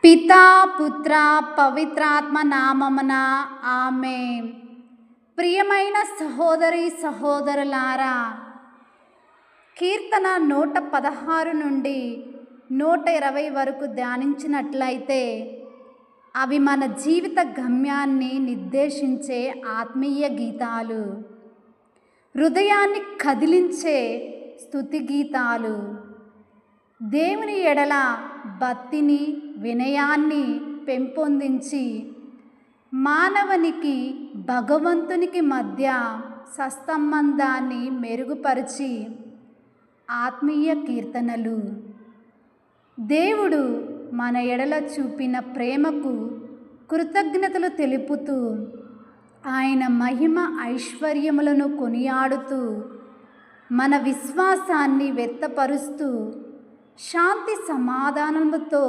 పితా పుత్ర పవిత్రాత్మ నామమున ఆమేన్. ప్రియమైన సహోదరి సహోదరులారా, కీర్తన 116 నుండి 120 వరకు ధ్యానించినట్లయితే అవి మన జీవిత గమ్యాన్ని నిర్దేశించే ఆత్మీయ గీతాలు, హృదయాన్ని కదిలించే స్తుతి గీతాలు, దేవుని ఎడల భక్తిని వినయాన్ని పెంపొందించి మానవునికి భగవంతునికి మధ్య సత్సంబంధాన్ని మెరుగుపరిచి ఆత్మీయ కీర్తనలు. దేవుడు మన ఎడల చూపిన ప్రేమకు కృతజ్ఞతలు తెలుపుతూ ఆయన మహిమ ఐశ్వర్యములను కొనియాడుతూ మన విశ్వాసాన్ని వ్యక్తపరుస్తూ శాంతి సమాధానముతో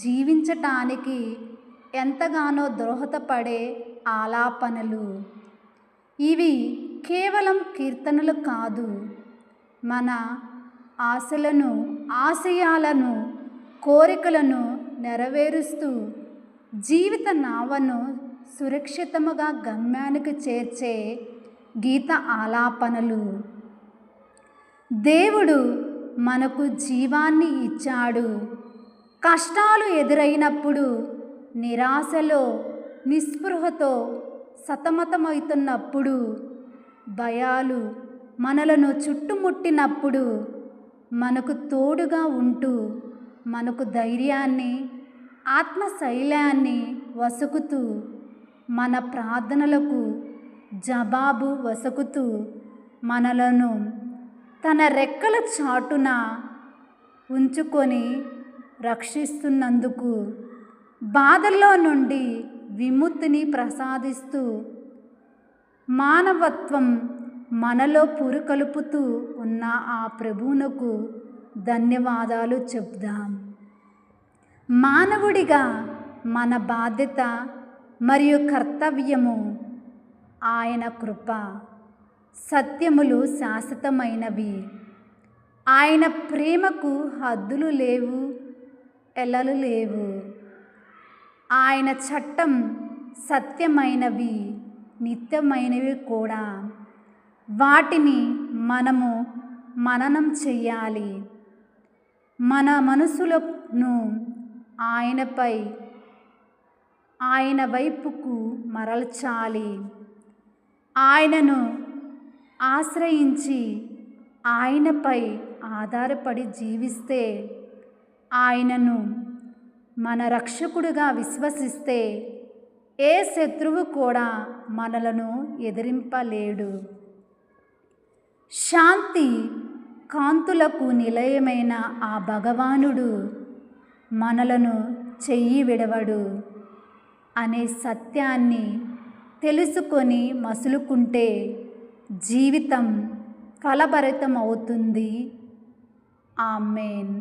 జీవించటానికి ఎంతగానో దోహదపడే ఆలాపనలు. ఇవి కేవలం కీర్తనలు కాదు, మన ఆశలను, ఆశయాలను, కోరికలను నెరవేరుస్తూ జీవిత నావను సురక్షితముగా గమ్యానికి చేర్చే గీత ఆలాపనలు. దేవుడు మనకు జీవాన్ని ఇచ్చాడు. కష్టాలు ఎదురైనప్పుడు, నిరాశలో, నిస్పృహతో సతమతమవుతున్నప్పుడు, భయాలు మనలను చుట్టుముట్టినప్పుడు మనకు తోడుగా ఉంటూ మనకు ధైర్యాన్ని, ఆత్మశైర్యాన్ని వసుకుతూ మన ప్రార్థనలకు జవాబు వసుకుతూ మనలను తన రెక్కల చాటున ఉంచుకొని రక్షిస్తున్నందుకు, బాధల్లో నుండి విముక్తిని ప్రసాదిస్తూ మానవత్వం మనలో పురుకలుపుతూ ఉన్న ఆ ప్రభువునకు ధన్యవాదాలు చెప్దాం. మానవుడిగా మన బాధ్యత మరియు కర్తవ్యము ఆయన కృప, సత్యములు శాశ్వతమైనవి. ఆయన ప్రేమకు హద్దులు లేవు, ఎల్లలు లేవు. ఆయన చట్టం సత్యమైనవి, నిత్యమైనవి కూడా. వాటిని మనము మననం చెయ్యాలి. మన మనసులను ఆయనపై, ఆయన వైపుకు మరల్చాలి. ఆయనను ఆశ్రయించి ఆయనపై ఆధారపడి జీవిస్తే, ఆయనను మన రక్షకుడిగా విశ్వసిస్తే ఏ శత్రువు కూడా మనలను ఎదిరింపలేడు. శాంతి కాంతులకు నిలయమైన ఆ భగవానుడు మనలను చెయ్యి విడవడు అనే సత్యాన్ని తెలుసుకొని మసులుకుంటే జీవితం కలభరితమవుతుంది. ఆమేన్.